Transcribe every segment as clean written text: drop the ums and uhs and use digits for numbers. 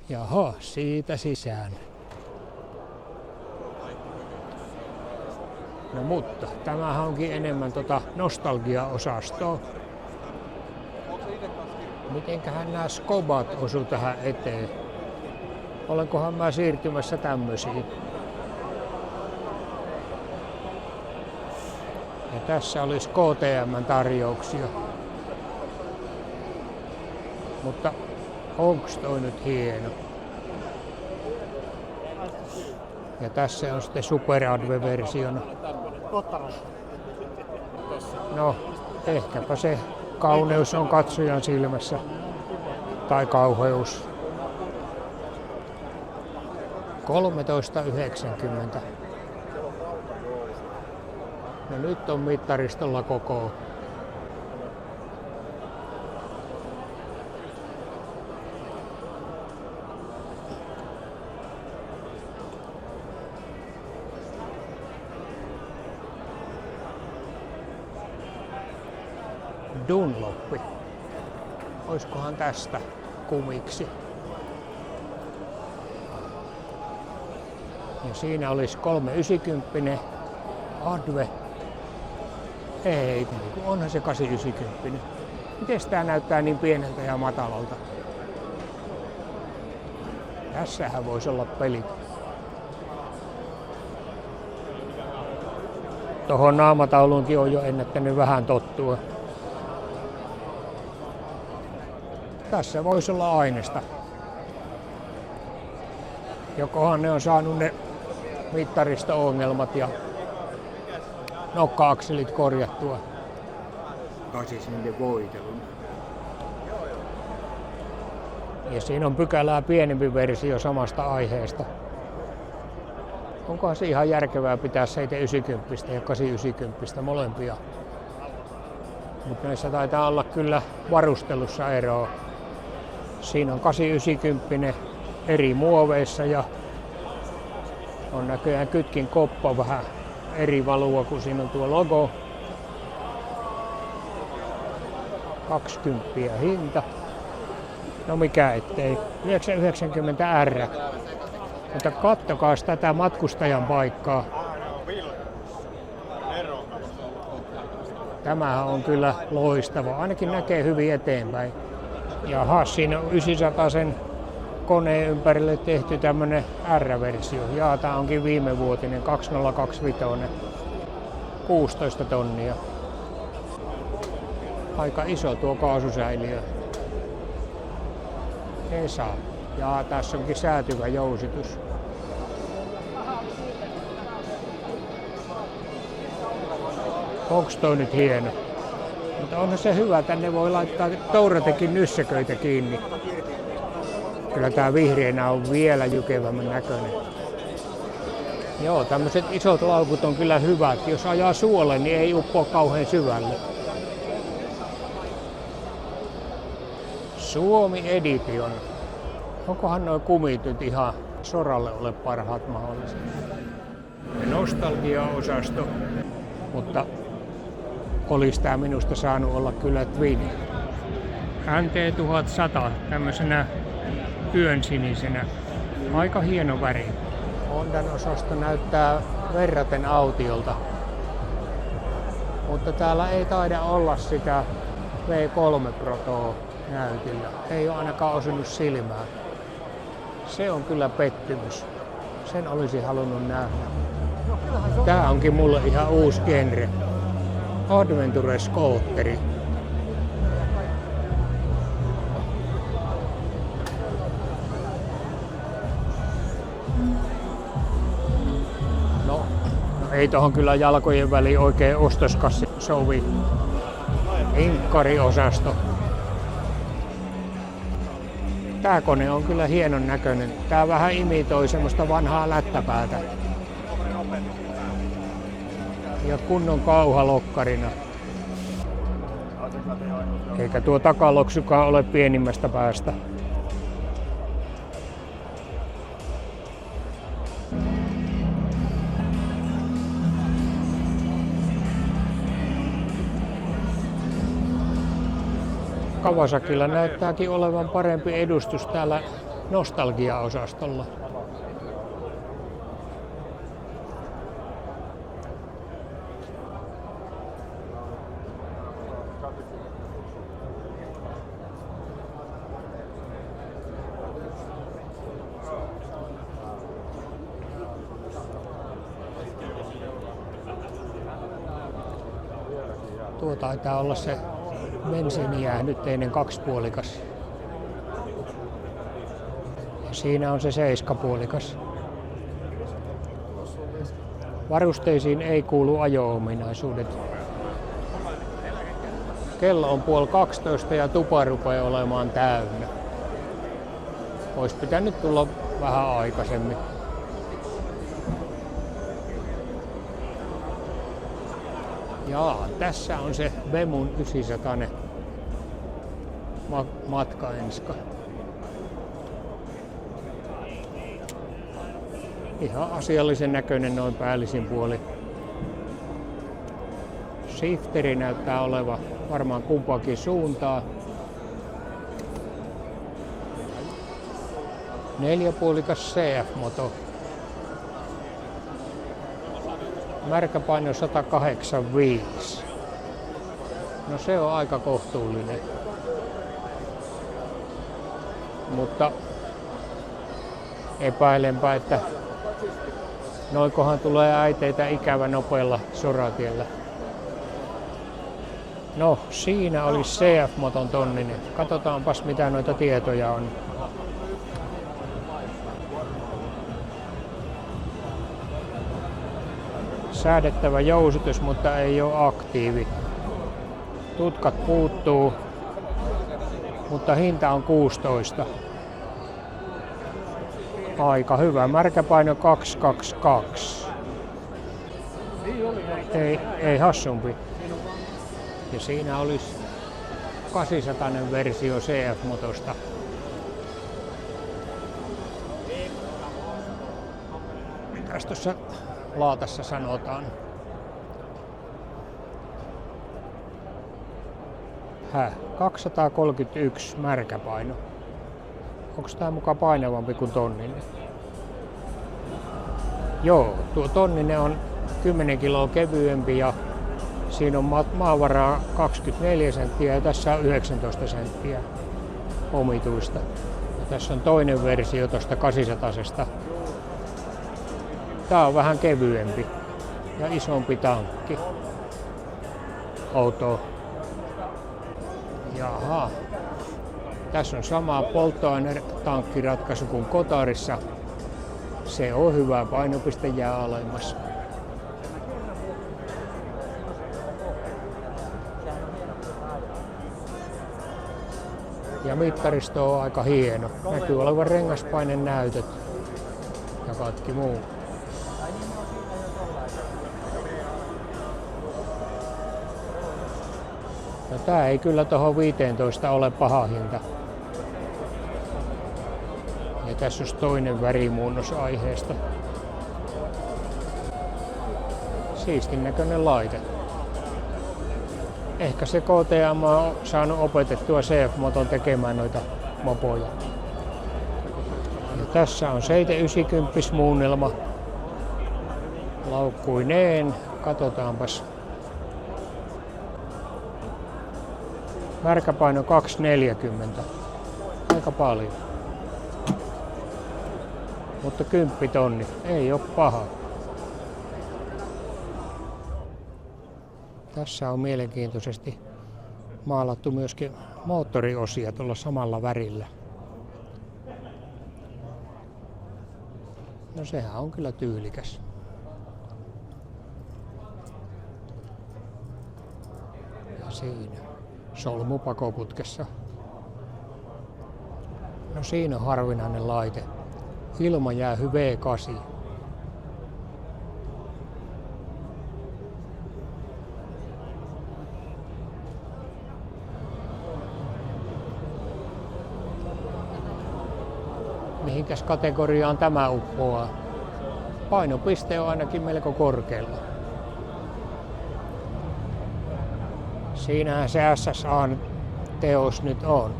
Jaha, siitä sisään. No mutta, tämähän onkin enemmän nostalgia-osastoa. Mitenköhän nämä skobat osu tähän eteen? Olenkohan mä siirtymässä tämmöisiin? Ja tässä olisi KTM-tarjouksia. Mutta onks toi nyt hieno? Ja tässä on sitten Super Adve-versiona. No, ehkäpä se kauneus on katsojan silmässä. Tai kauheus. 13,90. No nyt on mittaristolla koko. Dunloppi. Oiskohan tästä kumiksi? Ja siinä olisi 390 Adve. Ei, onhan se 890. Miten tää näyttää niin pieneltä ja matalalta? Tässähän voisi olla peli. Tuohon naamatauluunkin on jo ennättänyt vähän tottua. Tässä voisi olla aineesta. Jokohan ne on saanut ne mittaristo-ongelmat ja nokka-akselit korjattua. Tai siis niiden voitelun. Ja siinä on pykälää pienempi versio samasta aiheesta. Onkohan se ihan järkevää pitää 790 ja 890 molempia? Mutta näissä taitaa olla kyllä varustelussa eroa. Siinä on 890 eri muoveissa ja on näköjään kytkin koppa vähän eri valua, kun siinä on tuo logo. 20 hinta. No mikä ettei. 990 R. Mutta kattokaa tätä matkustajan paikkaa. Tämähän on kyllä loistava. Ainakin näkee hyvin eteenpäin. Jaha, siinä on 900 koneen ympärille tehty tämmönen R-versio. Jaa, tää onkin viimevuotinen 2025. 16 tonnia. Aika iso tuo kaasusäiliö. Esa. Jaa, tässä onkin säätyvä jousitus. Onks toi nyt hieno? Mutta onhan se hyvä, tänne voi laittaa Touratekin nyssäköitä kiinni. Kyllä tää vihreänä on vielä jykevämmän näköinen. Joo, tämmöiset isot laukut on kyllä hyvät. Jos ajaa suolle, niin ei uppoa kauhean syvälle. Suomi Edition. Onkohan nuo kumit nyt ihan soralle ole parhaat mahdolliset? Nostalgia-osasto, mutta olisi tää minusta saanut olla kyllä Twin. NT 1100 tämmöisenä yön sinisenä. Aika hieno väri. Hondan osasto näyttää verraten autiolta. Mutta täällä ei taida olla sitä V3 Protoa näytillä. Ei ole ainakaan osunut silmään. Se on kyllä pettymys. Sen olisi halunnut nähdä. Tää onkin mulle ihan uusi genre. Adventure Scooteri. No ei tohon kyllä jalkojen väliin oikein ostoskassi sovi. Inkkari-osasto. Tää kone on kyllä hienon näköinen. Tää vähän imitoi semmoista vanhaa lättäpäätä. Ja kunnon kauhalokkarina. Eikä tuo takaloksukaan ole pienimmästä päästä. Kawasakilla näyttääkin olevan parempi edustus täällä nostalgia-osastolla. Tuo taitaa olla se bensiinijäähdytteinen kaksipuolikas. Ja siinä on se seiskapuolikas. Varusteisiin ei kuulu ajo-ominaisuudet. Kello on 11:30 ja tupa rupeaa olemaan täynnä. Ois pitänyt tulla vähän aikaisemmin. Jaa, tässä on se Bemun 900 matkaenska. Ihan asiallisen näköinen noin päällisin puoli. Shifteri näyttää oleva varmaan kumpaakin suuntaa. 4-puolikas CF-moto. Märkäpaino 185. No se on aika kohtuullinen. Mutta epäilenpä, että noinkohan tulee äiteitä ikävä nopealla soratiellä. No, siinä oli CF-moton tonninen. Katsotaanpas mitä noita tietoja on. Säädettävä jousitus, mutta ei ole aktiivi. Tutkat puuttuu, mutta hinta on 16. Aika hyvä. Märkäpaino 222. Ei hassumpi. Ja siinä olisi 800 versio CF-motosta. Mitäs tuossa laatassa sanotaan? 231 märkäpaino. Onko tää muka painavampi kuin tonninen? Joo, tuo tonninen on 10 kiloa kevyempi ja siinä on maavaraa 24 senttiä ja tässä on 19 senttiä omituista. Ja tässä on toinen versio tuosta 800-sesta. Tää on vähän kevyempi ja isompi tankki. Outoa. Jaha. Tässä on sama polttoainetankkiratkaisu kuin Kotarissa. Se on hyvä, painopiste jää alemmas. Ja mittaristo on aika hieno. Näkyy olevan rengaspainen näytöt ja kaikki muu. No tää ei kyllä tohon 15 ole paha hinta. Ja tässä on toinen värimuunnos aiheesta. Siistin näköinen laite. Ehkä se KTM on saanut opetettua CF-moton tekemään noita mopoja. Ja tässä on 790 muunnelma. Laukkuineen. Katsotaanpas. Märkäpaino 240. Aika paljon. Mutta 10 tonni. Ei ole paha. Tässä on mielenkiintoisesti maalattu myöskin moottoriosia tuolla samalla värillä. No sehän on kyllä tyylikäs. Ja siinä solmu pakoputkessa. No siinä on harvinainen laite. Ilmajäähy V8. Mihinkäs kategoriaan tämä uppoaa? Painopiste on ainakin melko korkealla. Siinähän se SSA:n teos nyt on.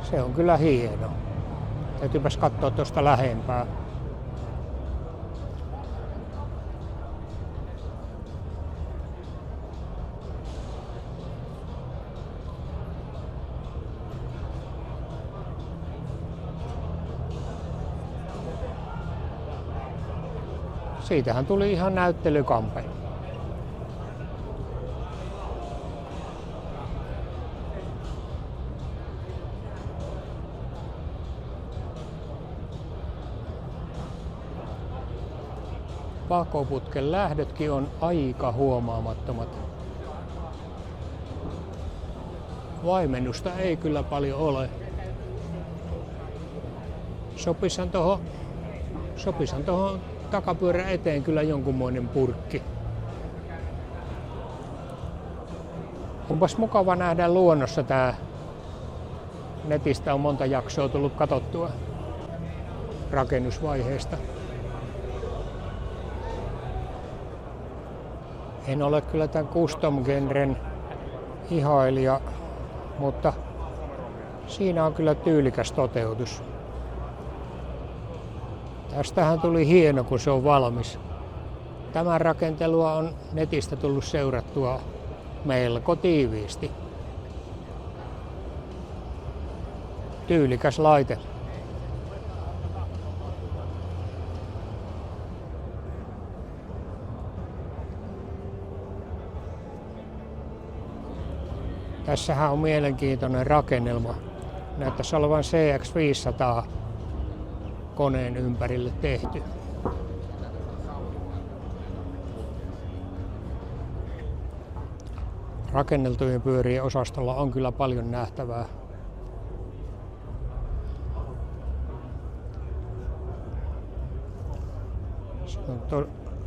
Se on kyllä hieno. Täytyypäs katsoa tuosta lähempää. Siitähän tuli ihan näyttelykampe. Pakoputken lähdötkin on aika huomaamattomat. Vaimennusta ei kyllä paljon ole. Sopisan tohon takapyörän eteen kyllä jonkunmoinen purkki. Onpas mukava nähdä luonnossa tää. Netistä on monta jaksoa tullut katsottua rakennusvaiheesta. En ole kyllä tämän custom-genren ihailija, mutta siinä on kyllä tyylikäs toteutus. Tästähän tuli hieno, kun se on valmis. Tämän rakentelua on netistä tullut seurattua melko tiiviisti. Tyylikäs laite. Tässähän on mielenkiintoinen rakennelma. Näyttäisi olevan CX500 koneen ympärille tehty. Rakenneltujen pyörien osastolla on kyllä paljon nähtävää.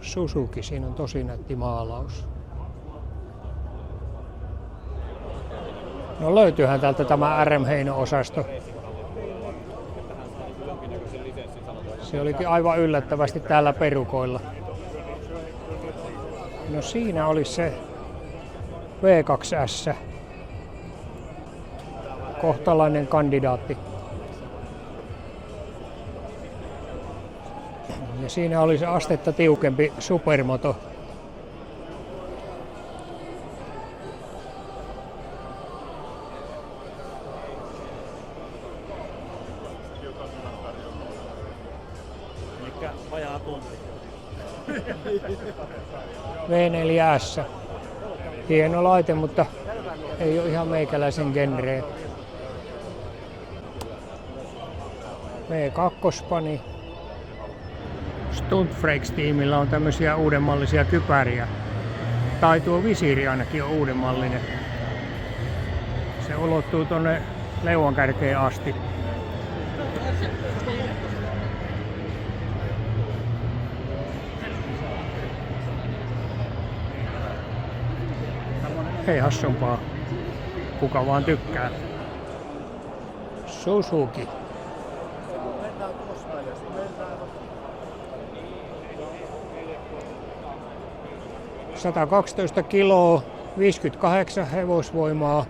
Suzuki, siinä on tosi nätti maalaus. No löytyyhän täältä tämä RM Heino-osasto. Se olikin aivan yllättävästi täällä perukoilla. No siinä olisi se V2S. Kohtalainen kandidaatti. Ja siinä oli se astetta tiukempi supermoto. Vajaa tunti. V4S. Hieno laite, mutta ei ole ihan meikäläisen genreen. V2-pani. Stuntfreaks-tiimillä on tämmöisiä uudenmallisia kypäriä. Tai tuo visiiri ainakin on uudenmallinen. Se ulottuu tonne leuankärkeen asti. Ei hassumpaa. Kuka vaan tykkää. Suzuki. – 112 kiloa, 58 hevosvoimaa.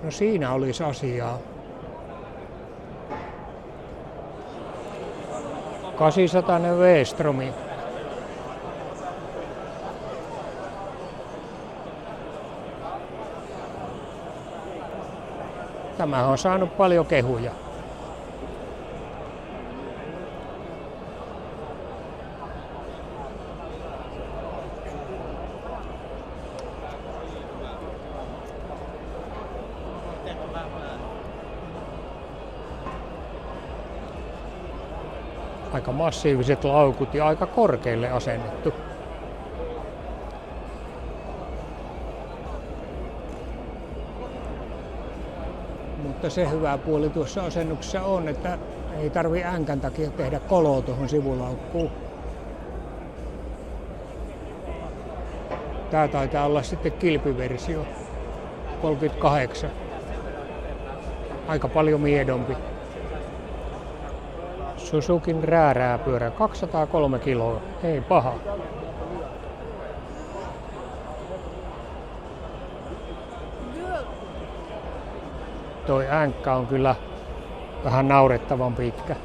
No siinä olisi asiaa. 800 V-stromi. Tämä on saanut paljon kehuja. Aika massiiviset laukut ja aika korkealle asennettu. Mutta se hyvä puoli tuossa asennuksessa on, että ei tarvi änkän takia tehdä koloa tuohon sivulaukkuun. Tää taitaa olla sitten kilpiversio 38. Aika paljon miedompi. Suzukin räärääpyörä 203 kiloa. Ei paha. Toi änkkä on kyllä Vähän naurettavan pitkä.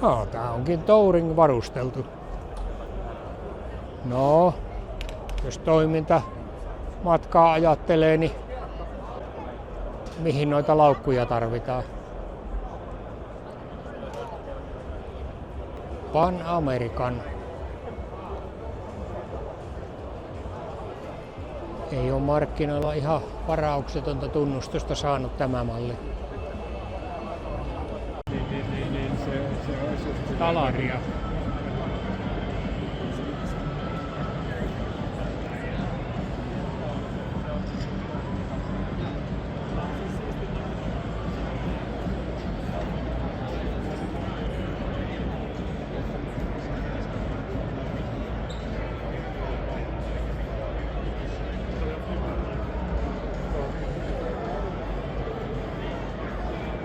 No, tää onkin touring varusteltu. No, jos toiminta matkaa ajattelee, niin mihin noita laukkuja tarvitaan? Pan American. Ei ole markkinoilla ihan varauksetonta tunnustusta saanut tämä malli. Talaria.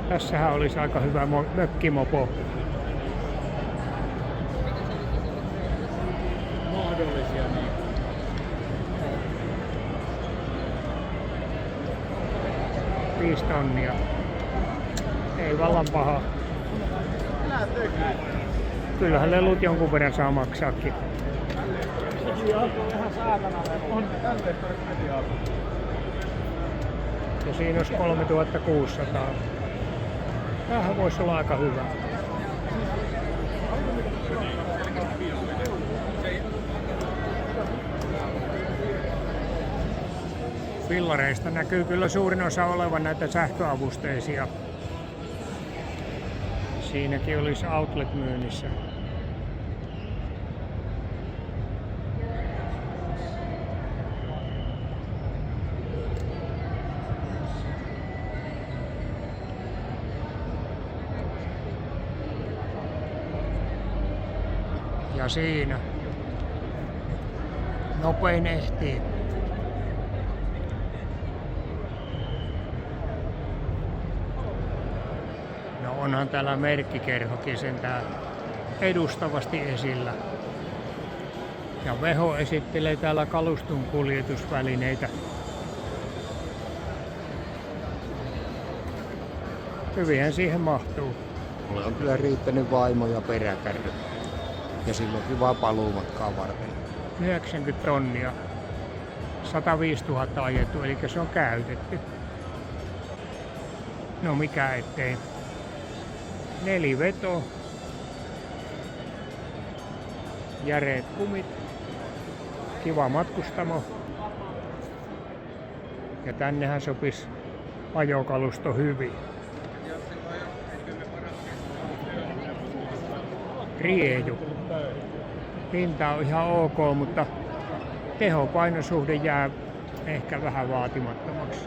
Tässähän olisi aika hyvä mökkimopo. Mahdollisia niin. 5 tonnia. Ei vallan paha. Kyllähän lelut jonkun verran saa maksaakin. Ja siinä olisi 3600. Tämähän voisi olla aika hyvä. Fillareista näkyy kyllä suurin osa olevan näitä sähköavusteisia. Siinäkin olisi outlet myynnissä. Ja siinä nopein ehtii. No onhan täällä merkkikerhokin sentään edustavasti esillä. Ja Veho esittelee täällä kaluston kuljetusvälineitä. Hyvinhän siihen mahtuu. Mulle on kyllä riittänyt vaimo ja peräkärry. Ja silloinkin vaan paluumatkaa varten. 90 tonnia. 105 000 ajettu, eli se on käytetty. No mikä ettei. 4 veto. Järeet kumit. Kiva matkustamo. Ja tännehän sopisi ajokalusto hyvin. Rieju. Hinta on ihan ok, mutta tehopainosuhde jää ehkä vähän vaatimattomaksi.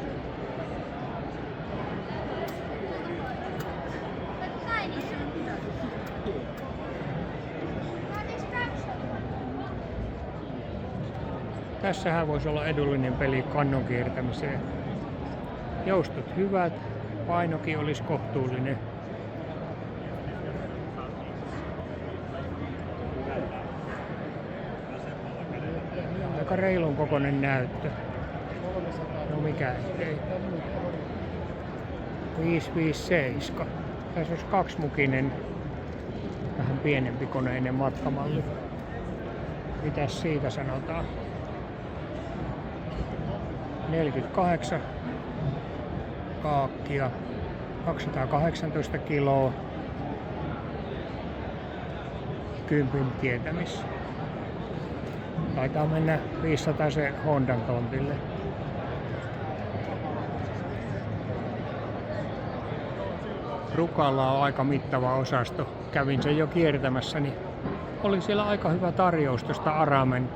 Tässähän voisi olla edullinen peli kannon kiertämiseen. Joustot hyvät, painokin olisi kohtuullinen. Aika reilun kokoinen näyttö. No mikä ettei. 557. Tässä olisi 2-mukinen, vähän pienempi koneinen matkamalli. Mitäs siitä sanotaan? 48 kaakkia, 218 kiloa, 10 tietämissä. Taitaa mennä 500 se Hondan tontille. Rukalla on aika mittava osasto. Kävin sen jo kiertämässä, niin oli siellä aika hyvä tarjous tuosta Aramen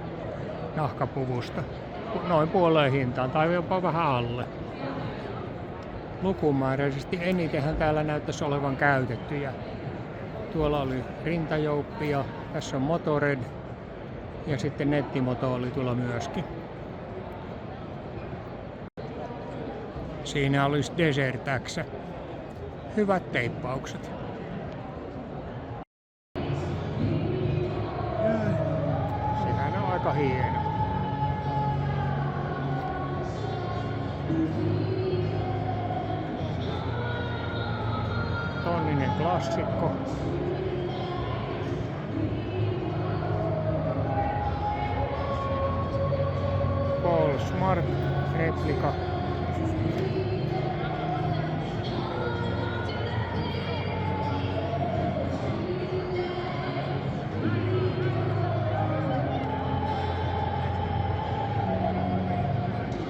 nahkapuvusta. Noin puoleen hintaan tai jopa vähän alle. Lukumääräisesti enitenhän täällä näyttäisi olevan käytettyjä. Tuolla oli rintajouppia, tässä on Motored ja sitten Nettimoto oli tuolla myöskin. Siinä olisi Desert X. Hyvät teippaukset. hieno. Tonninen klassikko. Paul Smart replika.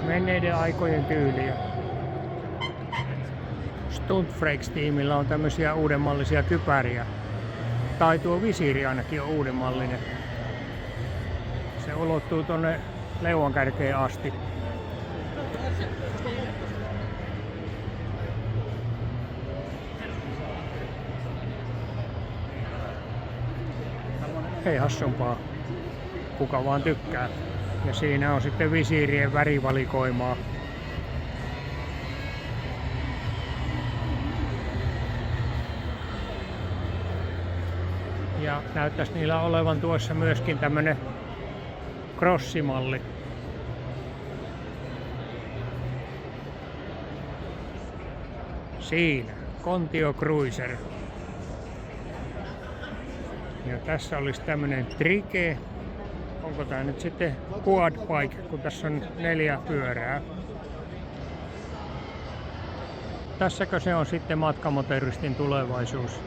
Menneiden aikojen tyyliä. Stuntfreaks-tiimillä on tämmöisiä uudenmallisia kypäriä. Tai tuo visiiri ainakin on uudenmallinen. Se ulottuu tonne leuankärkeen asti. Ei hassumpaa. Kuka vaan tykkää. Ja siinä on sitten visiirien värivalikoimaa. Ja näyttäisi niillä olevan tuossa myöskin tämmönen crossimalli. Siinä, Contio Cruiser. Ja tässä olisi tämmönen trike. Onko tää nyt sitten quad bike, kun tässä on 4 pyörää. Tässäkö se on sitten matkamotoristin tulevaisuus?